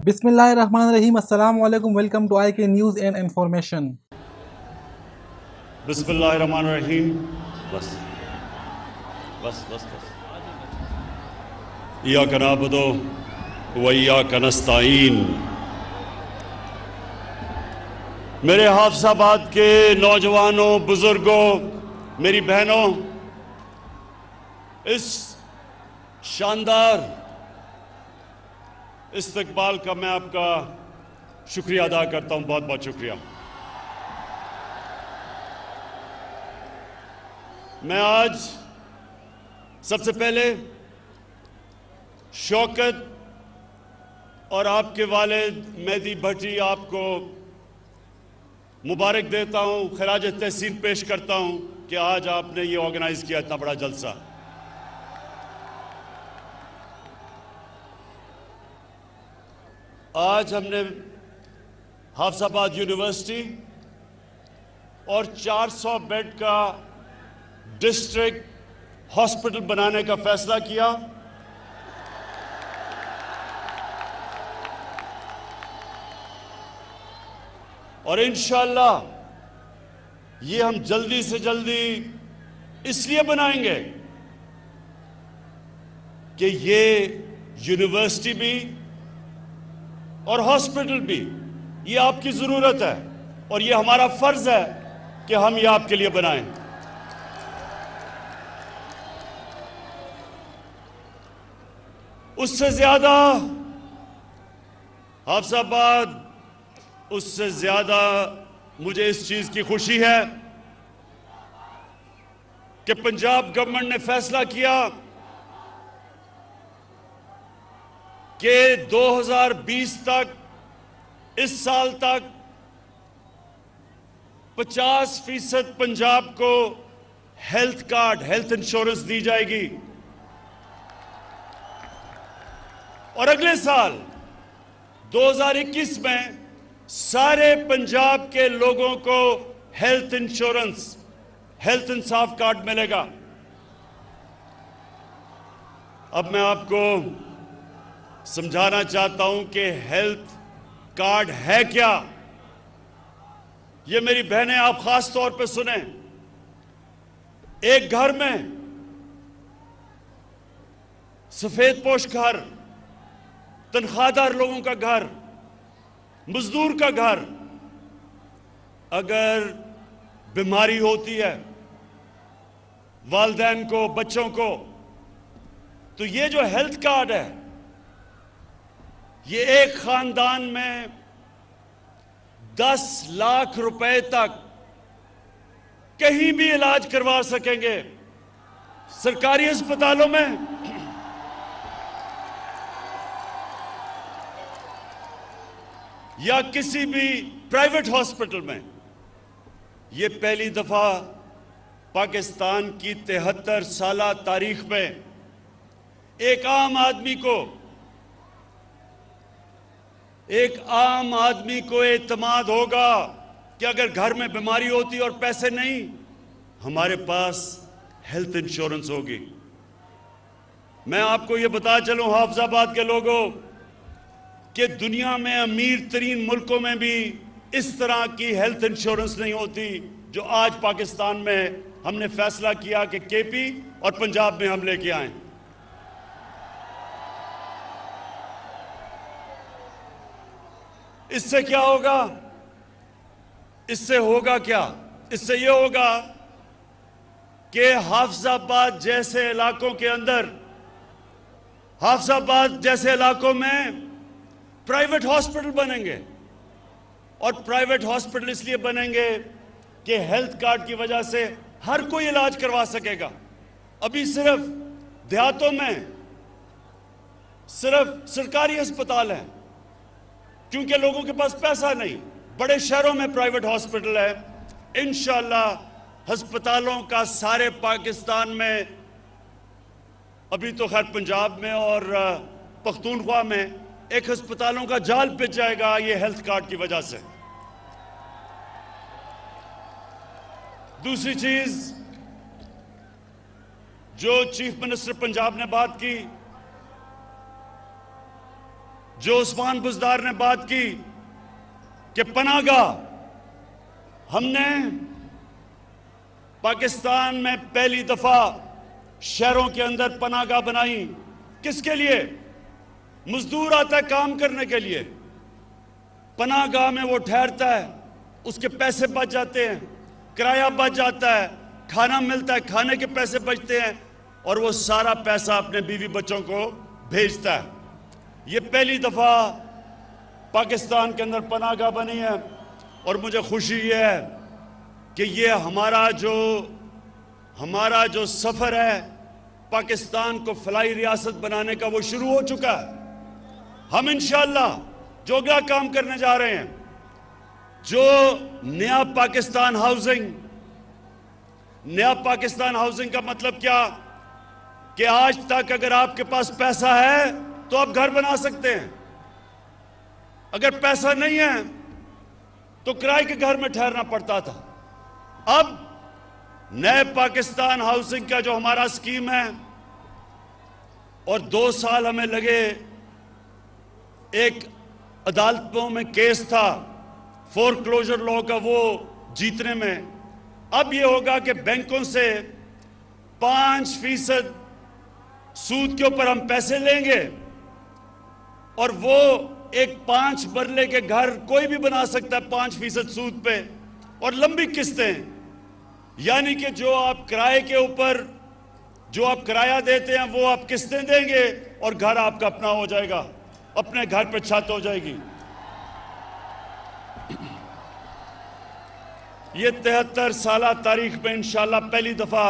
बिस्मिल्लाहिर्रहमानिर्रहीम। अस्सलाम वालेकुम। Welcome to IK news and information. बिस्मिल्लाहिर्रहमानिर्रहीम। बस बस बस बस इय्याका नअबुदु व इय्याका नस्तईन। मेरे हाफिजाबाद के नौजवानों, बुजुर्गों, मेरी बहनों, इस शानदार इस्तकबाल का मैं आपका शुक्रिया अदा करता हूं। बहुत बहुत शुक्रिया। मैं आज सबसे पहले शौकत और आपके वालिद मेहदी भट्टी आपको मुबारक देता हूं, खराज तहसीन पेश करता हूं कि आज आपने ये ऑर्गेनाइज किया इतना बड़ा जलसा। आज हमने हाफिजाबाद यूनिवर्सिटी और 400 बेड का डिस्ट्रिक्ट हॉस्पिटल बनाने का फैसला किया। और इंशाअल्लाह ये हम जल्दी से जल्दी इसलिए बनाएंगे कि ये यूनिवर्सिटी भी और हॉस्पिटल भी ये आपकी जरूरत है और ये हमारा फर्ज है कि हम ये आपके लिए बनाएं। उससे ज्यादा हाफिजाबाद, उससे ज्यादा मुझे इस चीज की खुशी है कि पंजाब गवर्नमेंट ने फैसला किया कि 2020 तक, इस साल तक 50% पंजाब को हेल्थ कार्ड, हेल्थ इंश्योरेंस दी जाएगी और अगले साल 2021 में सारे पंजाब के लोगों को हेल्थ इंश्योरेंस, हेल्थ इंसाफ कार्ड मिलेगा। अब मैं आपको समझाना चाहता हूं कि हेल्थ कार्ड है क्या। ये मेरी बहनें आप खास तौर पे सुने। एक घर में सफेद पोश घर, तनख्वाहदार लोगों का घर, मजदूर का घर, अगर बीमारी होती है वालिदैन को, बच्चों को, तो ये जो हेल्थ कार्ड है ये एक खानदान में 10 लाख रुपए तक कहीं भी इलाज करवा सकेंगे। सरकारी अस्पतालों में या किसी भी प्राइवेट हॉस्पिटल में। यह पहली दफा पाकिस्तान की 73 साला तारीख में एक आम आदमी को एतमाद होगा कि अगर घर में बीमारी होती और पैसे नहीं, हमारे पास हेल्थ इंश्योरेंस होगी। मैं आपको यह बता चलूं हाफिजाबाद के लोगों कि दुनिया में अमीर तरीन मुल्कों में भी इस तरह की हेल्थ इंश्योरेंस नहीं होती जो आज पाकिस्तान में हमने फैसला किया कि केपी और पंजाब में हम लेके आए। इससे क्या होगा? इससे होगा क्या? इससे यह होगा कि हाफिजाबाद जैसे इलाकों के अंदर, हाफिजाबाद जैसे इलाकों में प्राइवेट हॉस्पिटल बनेंगे। और प्राइवेट हॉस्पिटल इसलिए बनेंगे कि हेल्थ कार्ड की वजह से हर कोई इलाज करवा सकेगा। अभी सिर्फ देहातों में सिर्फ सरकारी अस्पताल हैं क्योंकि लोगों के पास पैसा नहीं। बड़े शहरों में प्राइवेट हॉस्पिटल है। इंशाअल्लाह अस्पतालों का सारे पाकिस्तान में, अभी तो खैर पंजाब में और पख्तूनख्वा में एक अस्पतालों का जाल पिच जाएगा ये हेल्थ कार्ड की वजह से। दूसरी चीज जो चीफ मिनिस्टर पंजाब ने बात की जो उस्मान बुज़दार ने बात की कि पनाहगाह, हमने पाकिस्तान में पहली दफा शहरों के अंदर पनाहगाह बनाई। किसके लिए? मजदूर आता है काम करने के लिए, पनाहगाह में वो ठहरता है, उसके पैसे बच जाते हैं, किराया बच जाता है, खाना मिलता है, खाने के पैसे बचते हैं, और वो सारा पैसा अपने बीवी बच्चों को भेजता है। ये पहली दफा पाकिस्तान के अंदर पनाहगाह बनी है, और मुझे खुशी ये है कि ये हमारा जो सफर है पाकिस्तान को फलाई रियासत बनाने का, वो शुरू हो चुका है। हम इंशाअल्लाह जो अगला काम करने जा रहे हैं, जो नया पाकिस्तान हाउसिंग का मतलब क्या कि आज तक अगर आपके पास पैसा है तो आप घर बना सकते हैं, अगर पैसा नहीं है तो किराए के घर में ठहरना पड़ता था। अब नए पाकिस्तान हाउसिंग का जो हमारा स्कीम है, और 2 साल हमें लगे, एक अदालतों में केस था फोरक्लोजर लॉ का, वो जीतने में। अब ये होगा कि बैंकों से 5% सूद के ऊपर हम पैसे लेंगे, और वो एक 5 मरले के घर कोई भी बना सकता है 5% सूद पे, और लंबी किस्तें, यानी कि जो आप किराए के ऊपर जो आप किराया देते हैं वो आप किस्तें देंगे, और घर आपका अपना हो जाएगा, अपने घर पे छत हो जाएगी। ये 73 साल तारीख में इंशाल्लाह पहली दफा,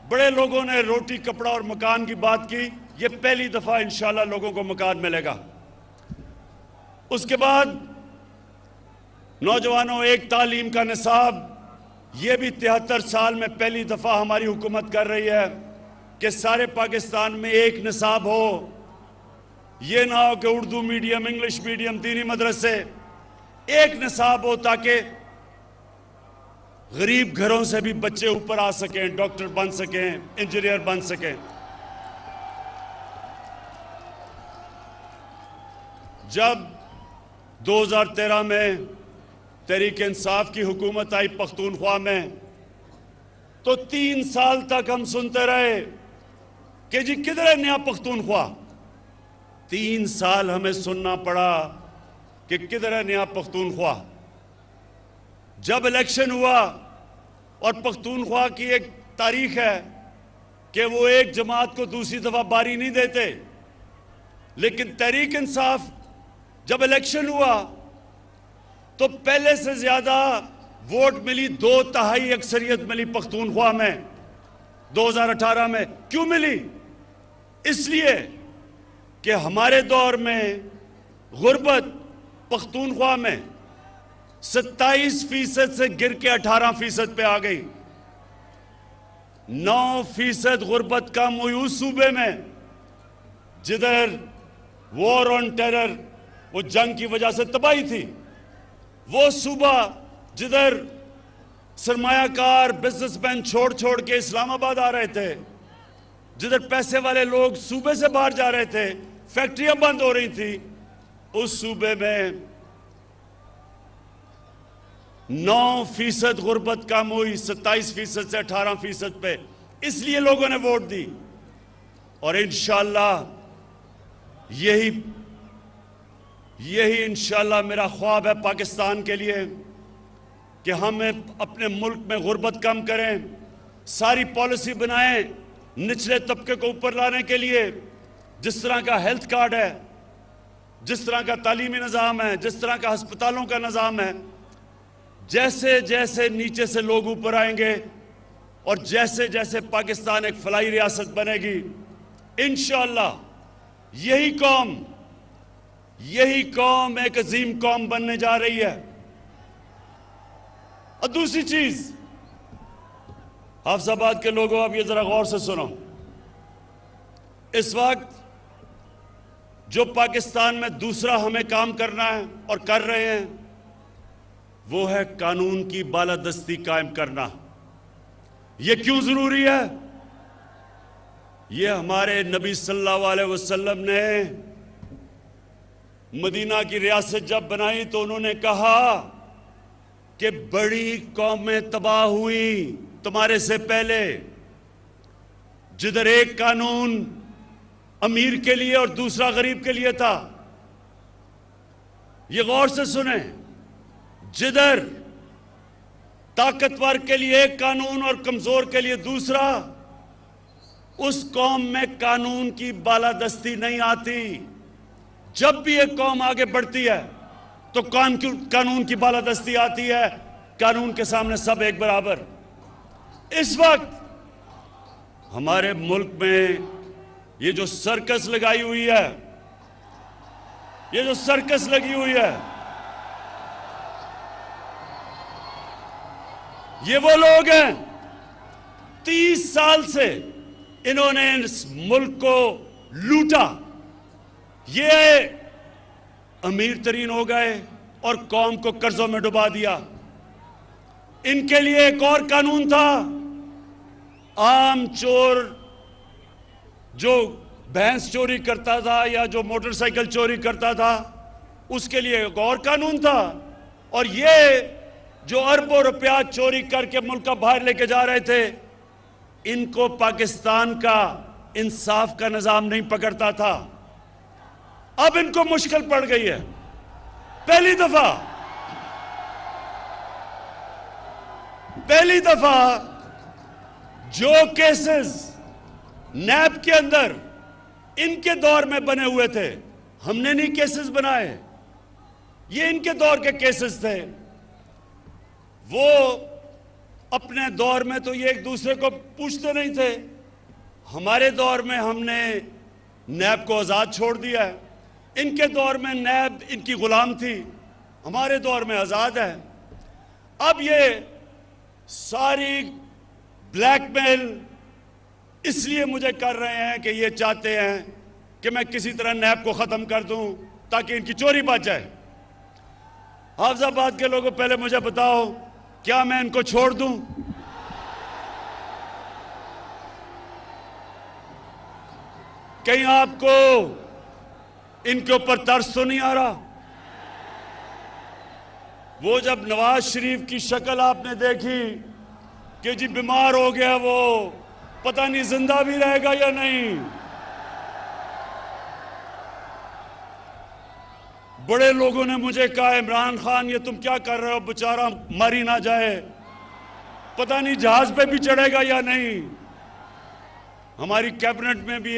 बड़े लोगों ने रोटी कपड़ा और मकान की बात की, ये पहली दफा इंशाल्लाह लोगों को मकान मिलेगा। उसके बाद नौजवानों, एक तालीम का निसाब, ये भी 73 साल में पहली दफा हमारी हुकूमत कर रही है कि सारे पाकिस्तान में एक निसाब हो। ये ना हो कि उर्दू मीडियम, इंग्लिश मीडियम, दीनी मदरसे, एक निसाब हो ताकि गरीब घरों से भी बच्चे ऊपर आ सकें, डॉक्टर बन सकें, इंजीनियर बन सकें। जब 2013 में तहरीक इंसाफ की हुकूमत आई पख्तूनख्वा में, तो 3 साल तक हम सुनते रहे कि जी किधर है नया पख्तूनख्वा। 3 साल हमें सुनना पड़ा कि किधर है नया पख्तूनख्वा। जब इलेक्शन हुआ, और पख्तूनख्वा की एक तारीख है कि वो एक जमात को दूसरी दफा बारी नहीं देते, लेकिन तहरीक इंसाफ जब इलेक्शन हुआ तो पहले से ज्यादा वोट मिली, 2/3 अक्सरियत मिली पख्तूनख्वा में 2018 में। क्यों मिली? इसलिए कि हमारे दौर में गुर्बत पख्तूनख्वा में 27% से गिर के 18% पे आ गई। 9% गुर्बत कम हुई उस सूबे में जिधर वॉर ऑन टेरर, वो जंग की वजह से तबाही थी। वो सूबा जिधर सरमायाकार बिजनेसमैन छोड़ छोड़ के इस्लामाबाद आ रहे थे, जिधर पैसे वाले लोग सूबे से बाहर जा रहे थे, फैक्ट्रियां बंद हो रही थी, उस सूबे में 9% गुर्बत कम हुई, 27% से 18% पे। इसलिए लोगों ने वोट दी, और इंशाअल्लाह यही इंशाअल्लाह मेरा ख्वाब है पाकिस्तान के लिए कि हम अपने मुल्क में गुर्बत कम करें, सारी पॉलिसी बनाएं निचले तबके को ऊपर लाने के लिए। जिस तरह का हेल्थ कार्ड है, जिस तरह का तालीमी निज़ाम है, जिस तरह का अस्पतालों का निज़ाम है, जैसे जैसे नीचे से लोग ऊपर आएंगे और जैसे जैसे पाकिस्तान एक फलाई रियासत बनेगी, इंशाअल्लाह यही कौम एक अजीम कौम बनने जा रही है। और दूसरी चीज, हाफिजाबाद के लोगों, अब ये जरा गौर से सुनो। इस वक्त जो पाकिस्तान में दूसरा हमें काम करना है और कर रहे हैं, वो है कानून की बालादस्ती कायम करना। ये क्यों जरूरी है? ये हमारे नबी सल्लल्लाहु अलैहि वसल्लम ने मदीना की रियासत जब बनाई तो उन्होंने कहा कि बड़ी कौमें तबाह हुई तुम्हारे से पहले, जिधर एक कानून अमीर के लिए और दूसरा गरीब के लिए था। ये गौर से सुने, जिधर ताकतवर के लिए एक कानून और कमजोर के लिए दूसरा, उस कौम में कानून की बालादस्ती नहीं आती। जब भी एक कौम आगे बढ़ती है तो कानून की बालादस्ती आती है। कानून के सामने सब एक बराबर। इस वक्त हमारे मुल्क में ये जो सर्कस लगाई हुई है, ये जो सर्कस लगी हुई है, ये वो लोग हैं 30 साल से इन्होंने इस मुल्क को लूटा। ये अमीर तरीन हो गए और कौम को कर्जों में डुबा दिया। इनके लिए एक और कानून था, आम चोर जो भैंस चोरी करता था या जो मोटरसाइकिल चोरी करता था, उसके लिए एक और कानून था। और ये जो अरबों रुपया चोरी करके मुल्क का बाहर लेके जा रहे थे, इनको पाकिस्तान का इंसाफ का निजाम नहीं पकड़ता था। अब इनको मुश्किल पड़ गई है। पहली दफा जो केसेस नैब के अंदर इनके दौर में बने हुए थे, हमने नहीं केसेस बनाए, ये इनके दौर के केसेस थे। वो अपने दौर में तो ये एक दूसरे को पूछते नहीं थे। हमारे दौर में हमने नैब को आजाद छोड़ दिया है। इनके दौर में नैब इनकी गुलाम थी, हमारे दौर में आजाद है। अब ये सारी ब्लैकमेल इसलिए मुझे कर रहे हैं कि ये चाहते हैं कि मैं किसी तरह नैब को खत्म कर दूं ताकि इनकी चोरी बच जाए। हाफिजाबाद के लोगों, पहले मुझे बताओ, क्या मैं इनको छोड़ दूं? कहीं आपको इनके ऊपर तरस तो नहीं आ रहा? वो जब नवाज शरीफ की शक्ल आपने देखी कि जी बीमार हो गया, वो पता नहीं जिंदा भी रहेगा या नहीं। बड़े लोगों ने मुझे कहा, इमरान खान ये तुम क्या कर रहे हो, बेचारा मर ही ना जाए, पता नहीं जहाज पे भी चढ़ेगा या नहीं। हमारी कैबिनेट में भी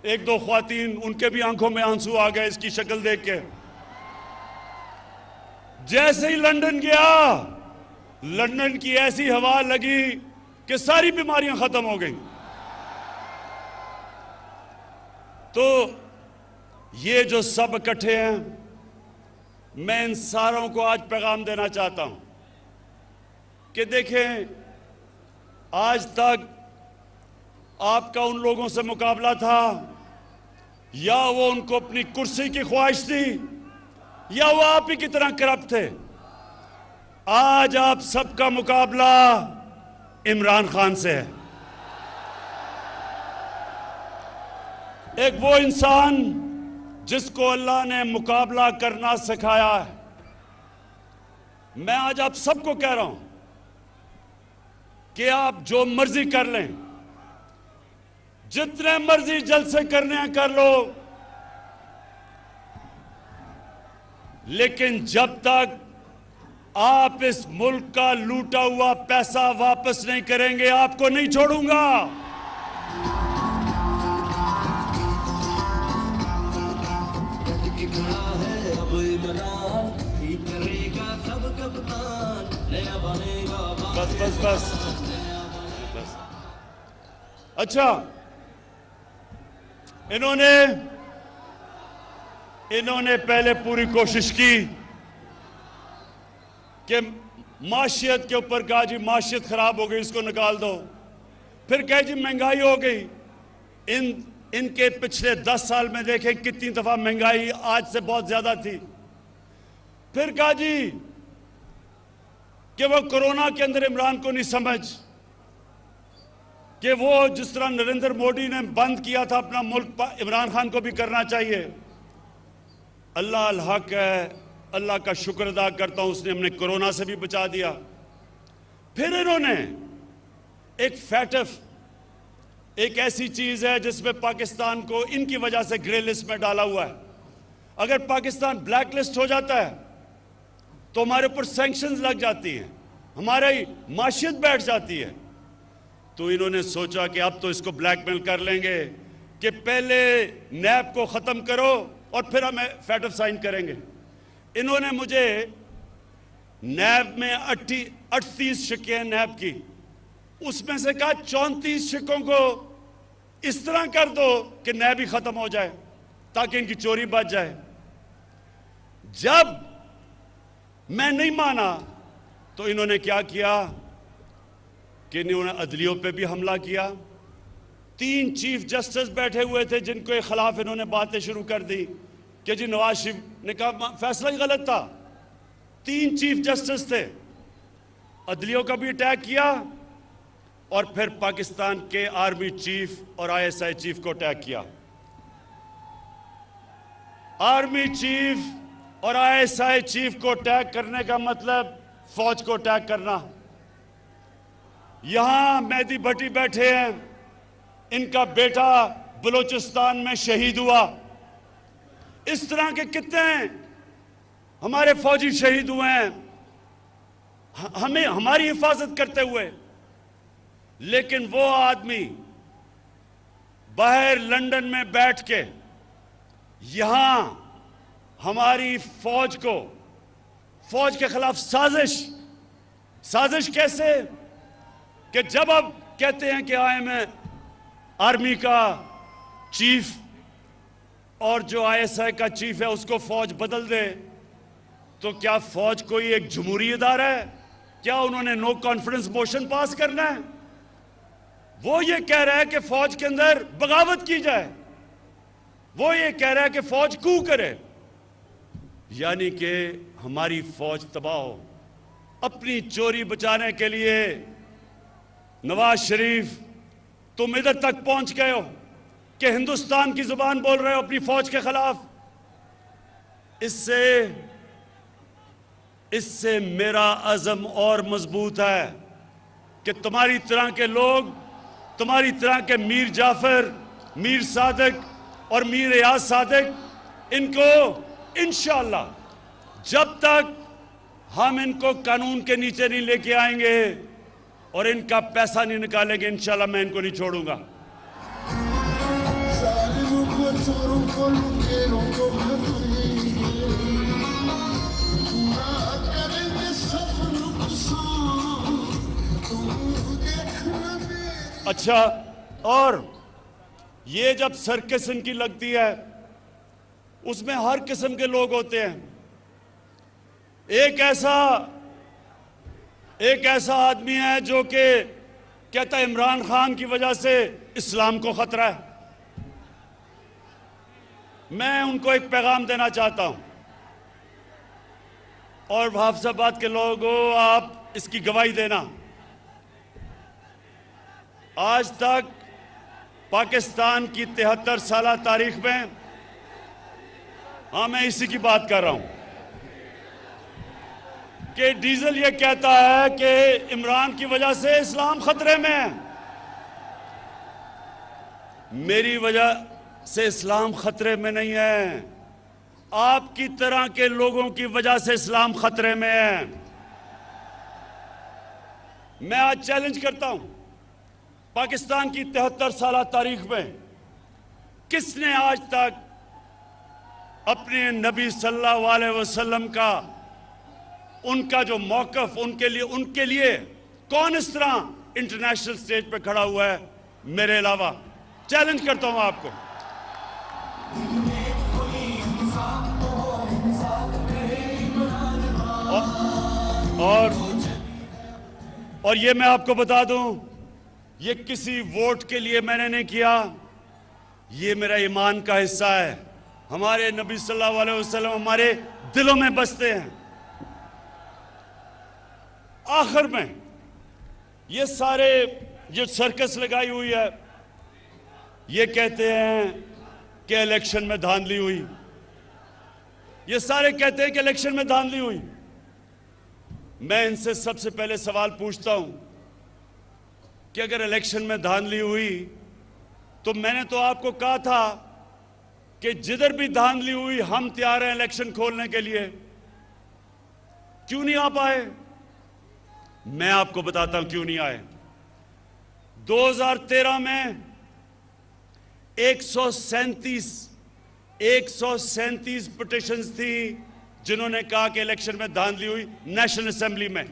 एक दो ख्वातीन, उनके भी आंखों में आंसू आ गए इसकी शक्ल देख के। जैसे ही लंदन गया, लंदन की ऐसी हवा लगी कि सारी बीमारियां खत्म हो गई। तो ये जो सब इकट्ठे हैं, मैं इन सारों को आज पैगाम देना चाहता हूं कि देखें, आज तक आपका उन लोगों से मुकाबला था, या वो उनको अपनी कुर्सी की ख्वाहिश थी, या वो आप ही की तरह करप्ट थे। आज आप सबका मुकाबला इमरान खान से है। एक वो इंसान जिसको अल्लाह ने मुकाबला करना सिखाया है। मैं आज आप सबको कह रहा हूं कि आप जो मर्जी कर लें, जितने मर्जी जलसे करने हैं कर लो, लेकिन जब तक आप इस मुल्क का लूटा हुआ पैसा वापस नहीं करेंगे, आपको नहीं छोड़ूंगा। बस। अच्छा, इन्होंने पहले पूरी कोशिश की कि माशियत के ऊपर कहा जी माशियत खराब हो गई, इसको निकाल दो। फिर कहे जी महंगाई हो गई। इनके पिछले 10 साल में देखें कितनी दफा महंगाई आज से बहुत ज्यादा थी। फिर कहा जी कि वो कोरोना के अंदर इमरान को नहीं समझ कि वो जिस तरह नरेंद्र मोदी ने बंद किया था अपना मुल्क, इमरान खान को भी करना चाहिए। अल्लाह अल हक है, अल्लाह का शुक्र अदा करता हूं, उसने हमने कोरोना से भी बचा दिया। फिर इन्होंने एक फैटफ, एक ऐसी चीज है जिसमें पाकिस्तान को इनकी वजह से ग्रे लिस्ट में डाला हुआ है। अगर पाकिस्तान ब्लैक लिस्ट हो जाता है तो हमारे ऊपर सैंक्शंस लग जाती हैं, हमारी माशियत बैठ जाती है। तो इन्होंने सोचा कि अब तो इसको ब्लैकमेल कर लेंगे कि पहले नैब को खत्म करो और फिर हमें फैटफ साइन करेंगे। इन्होंने मुझे नैब में 38 शिक्के हैं नैब की, उसमें से कहा 34 शिक्कों को इस तरह कर दो कि नैब ही खत्म हो जाए ताकि इनकी चोरी बच जाए। जब मैं नहीं माना तो इन्होंने क्या किया कि इन्होंने अदलियों पे भी हमला किया। 3 चीफ जस्टिस बैठे हुए थे जिनके खिलाफ इन्होंने बातें शुरू कर दी कि जी नवाज शरीफ ने कहा फैसला ही गलत था। 3 चीफ जस्टिस थे, अदलियों का भी अटैक किया और फिर पाकिस्तान के आर्मी चीफ और ISI चीफ को अटैक किया। आर्मी चीफ और ISI चीफ को अटैक करने का मतलब फौज को अटैक करना। यहां मेहदी भट्टी बैठे हैं, इनका बेटा बलूचिस्तान में शहीद हुआ। इस तरह के कितने हमारे फौजी शहीद हुए हैं हमें हमारी हिफाजत करते हुए। लेकिन वो आदमी बाहर लंदन में बैठ के यहां हमारी फौज के खिलाफ साजिश कैसे कि जब अब कहते हैं कि मैं आर्मी का चीफ और जो ISI का चीफ है उसको फौज बदल दे, तो क्या फौज कोई एक जमहूरी इदारा है? क्या उन्होंने नो कॉन्फिडेंस मोशन पास करना है? वो ये कह रहा है कि फौज के अंदर बगावत की जाए, वो ये कह रहा है कि फौज कू करे, यानी कि हमारी फौज तबाह हो। अपनी चोरी बचाने के लिए नवाज शरीफ तुम इधर तक पहुंच गए हो कि हिंदुस्तान की जुबान बोल रहे हो अपनी फौज के खिलाफ। इससे मेरा अज़म और मजबूत है कि तुम्हारी तरह के लोग, तुम्हारी तरह के मीर जाफर, मीर सादिक और मीर रियाज सादिक, इनको इंशाअल्लाह जब तक हम इनको कानून के नीचे नहीं लेके आएंगे और इनका पैसा नहीं निकालेंगे, इंशाअल्लाह मैं इनको नहीं छोड़ूंगा। अच्छा, और ये जब सर्कस इनकी लगती है उसमें हर किस्म के लोग होते हैं। एक ऐसा आदमी है जो कि कहता है इमरान खान की वजह से इस्लाम को खतरा है। मैं उनको एक पैगाम देना चाहता हूं, और हाफिजाबाद के लोगों आप इसकी गवाही देना। आज तक पाकिस्तान की 73 साल तारीख में, मैं इसी की बात कर रहा हूं, कि डीजल ये कहता है कि इमरान की वजह से इस्लाम खतरे में है। मेरी वजह से इस्लाम खतरे में नहीं है, आपकी तरह के लोगों की वजह से इस्लाम खतरे में है। मैं आज चैलेंज करता हूं, पाकिस्तान की 73 साल तारीख में किसने आज तक अपने नबी सल्लल्लाहु अलैहि वसल्लम का, उनका जो मौक़िफ़, उनके लिए कौन इस तरह इंटरनेशनल स्टेज पे खड़ा हुआ है मेरे अलावा? चैलेंज करता हूं आपको। और ये मैं आपको बता दूं, ये किसी वोट के लिए मैंने नहीं किया, ये मेरा ईमान का हिस्सा है। हमारे नबी सल्लल्लाहु अलैहि वसल्लम हमारे दिलों में बसते हैं। आखिर में ये सारे जो सर्कस लगाई हुई है, ये कहते हैं कि इलेक्शन में धांधली हुई। ये सारे कहते हैं कि इलेक्शन में धांधली हुई। मैं इनसे सबसे पहले सवाल पूछता हूं कि अगर इलेक्शन में धांधली हुई तो मैंने तो आपको कहा था कि जिधर भी धांधली हुई हम तैयार हैं इलेक्शन खोलने के लिए। क्यों नहीं आ पाए? मैं आपको बताता हूं क्यों नहीं आए। 2013 में 137 पिटिशंस थी जिन्होंने कहा कि इलेक्शन में धांधली हुई नेशनल असेंबली में।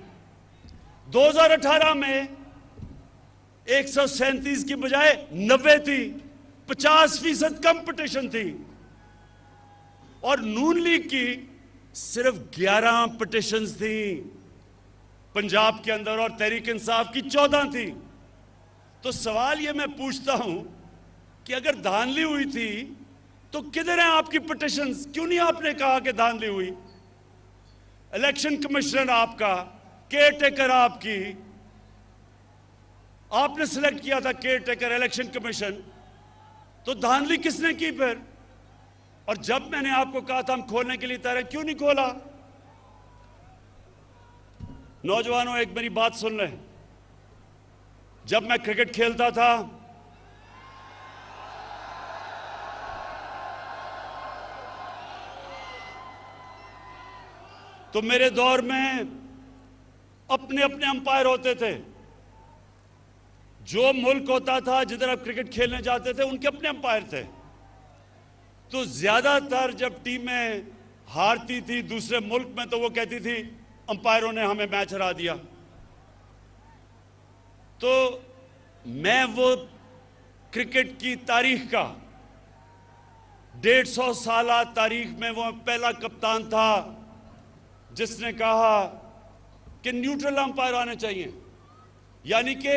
2018 में 137 की बजाय 90 थी, 50% कम पिटिशन थी। और नून लीग की सिर्फ 11 पिटिशंस थी पंजाब के अंदर और तहरीक इंसाफ की 14 थी। तो सवाल यह मैं पूछता हूं कि अगर धांधली हुई थी तो किधर हैं आपकी पिटिशंस? क्यों नहीं आपने कहा कि धांधली हुई? इलेक्शन कमिश्नर आपका, केयर टेकर आपकी, आपने सिलेक्ट किया था केयर टेकर इलेक्शन कमीशन, तो धांधली किसने की फिर? और जब मैंने आपको कहा था हम खोलने के लिए तैयार हैं, क्यों नहीं खोला? नौजवानों, एक मेरी बात सुन लें। जब मैं क्रिकेट खेलता था तो मेरे दौर में अपने अपने अंपायर होते थे। जो मुल्क होता था जिधर आप क्रिकेट खेलने जाते थे उनके अपने अंपायर थे। तो ज्यादातर जब टीमें हारती थी दूसरे मुल्क में तो वो कहती थी अंपायरों ने हमें मैच हरा दिया। तो मैं वो क्रिकेट की तारीख का 150 साल तारीख में वो पहला कप्तान था जिसने कहा कि न्यूट्रल अंपायर आने चाहिए, यानी कि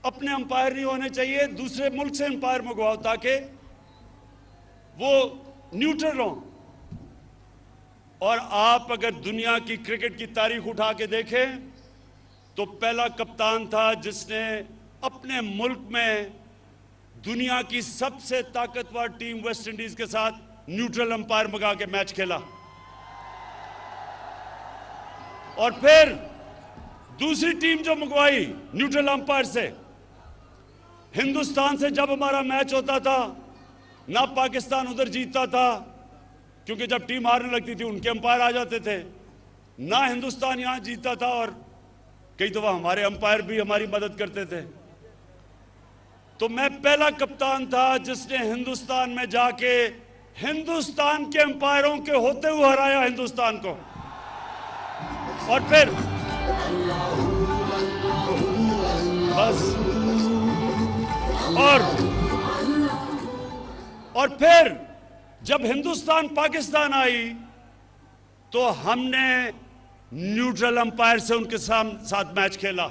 अपने अंपायर नहीं होने चाहिए, दूसरे मुल्क से अंपायर मंगवाओ ताकि वो न्यूट्रल हो। और आप अगर दुनिया की क्रिकेट की तारीख उठा के देखें तो पहला कप्तान था जिसने अपने मुल्क में दुनिया की सबसे ताकतवर टीम वेस्ट इंडीज के साथ न्यूट्रल अंपायर मंगा के मैच खेला। और फिर दूसरी टीम जो मंगवाई न्यूट्रल अंपायर से, हिंदुस्तान से जब हमारा मैच होता था ना पाकिस्तान उधर जीतता था क्योंकि जब टीम हारने लगती थी उनके अंपायर आ जाते थे, ना हिंदुस्तान यहां जीतता था और कई दफा हमारे अंपायर भी हमारी मदद करते थे। तो मैं पहला कप्तान था जिसने हिंदुस्तान में जाके हिंदुस्तान के अंपायरों के होते हुए हराया हिंदुस्तान को। और फिर बस और फिर जब हिंदुस्तान पाकिस्तान आई तो हमने न्यूट्रल अंपायर से उनके साथ मैच खेला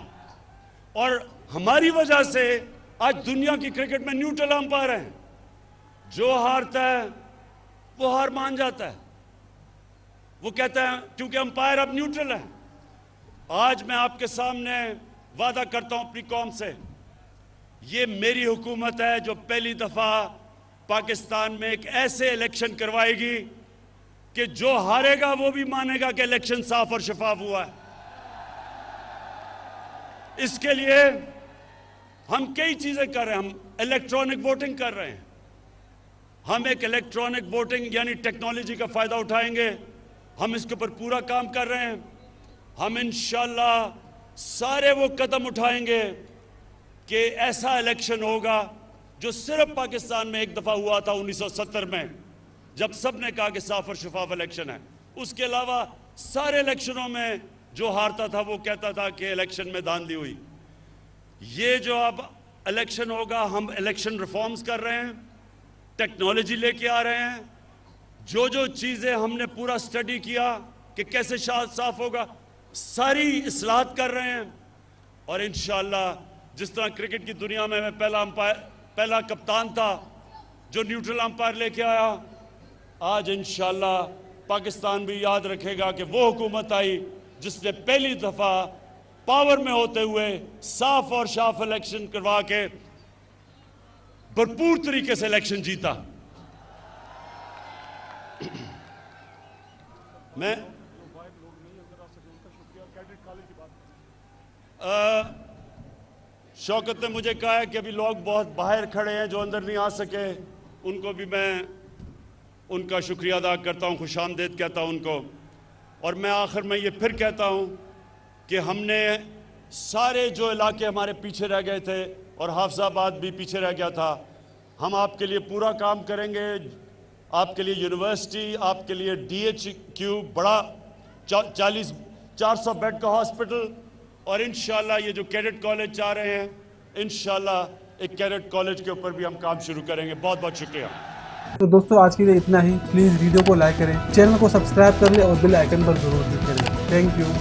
और हमारी वजह से आज दुनिया की क्रिकेट में न्यूट्रल अंपायर हैं। जो हारता है वो हार मान जाता है, वो कहता है क्योंकि अंपायर अब न्यूट्रल है। आज मैं आपके सामने वादा करता हूं अपनी कौम से, ये मेरी हुकूमत है जो पहली दफा पाकिस्तान में एक ऐसे इलेक्शन करवाएगी कि जो हारेगा वो भी मानेगा कि इलेक्शन साफ और शफाफ हुआ है। इसके लिए हम कई चीजें कर रहे हैं। हम इलेक्ट्रॉनिक वोटिंग कर रहे हैं। हम एक इलेक्ट्रॉनिक वोटिंग यानी टेक्नोलॉजी का फायदा उठाएंगे। हम इसके ऊपर पूरा काम कर रहे हैं। हम इंशाल्लाह सारे वो कदम उठाएंगे कि ऐसा इलेक्शन होगा जो सिर्फ पाकिस्तान में एक दफा हुआ था 1970 में, जब सबने कहा कि साफ और शफाफ इलेक्शन है। उसके अलावा सारे इलेक्शनों में जो हारता था वो कहता था कि इलेक्शन में धांधली हुई। ये जो अब इलेक्शन होगा, हम इलेक्शन रिफॉर्म्स कर रहे हैं, टेक्नोलॉजी लेके आ रहे हैं। जो जो चीजें हमने पूरा स्टडी किया कि कैसे साफ होगा, सारी इस्लाहत कर रहे हैं। और इंशाअल्लाह जिस तरह क्रिकेट की दुनिया में मैं पहला कप्तान था जो न्यूट्रल अंपायर लेके आया, आज इंशाअल्लाह पाकिस्तान भी याद रखेगा कि वो हुकूमत आई जिसने पहली दफा पावर में होते हुए साफ और साफ इलेक्शन करवा के भरपूर तरीके से इलेक्शन जीता। मैं अ, शौकत ने मुझे कहा है कि अभी लोग बहुत बाहर खड़े हैं जो अंदर नहीं आ सके, उनको भी मैं उनका शुक्रिया अदा करता हूँ, खुशामदीद कहता हूँ उनको। और मैं आखिर में ये फिर कहता हूँ कि हमने सारे जो इलाके हमारे पीछे रह गए थे और हाफिजाबाद भी पीछे रह गया था, हम आपके लिए पूरा काम करेंगे। आपके लिए यूनिवर्सिटी, आपके लिए DHQ बड़ा 400 बेड का हॉस्पिटल, और इंशाल्लाह ये जो कैडेट कॉलेज चाह रहे हैं, इंशाल्लाह एक कैडेट कॉलेज के ऊपर भी हम काम शुरू करेंगे। बहुत बहुत शुक्रिया। तो दोस्तों आज के लिए इतना ही। प्लीज़ वीडियो को लाइक करें, चैनल को सब्सक्राइब कर लें और बेल आइकन पर जरूर क्लिक करें। Thank you.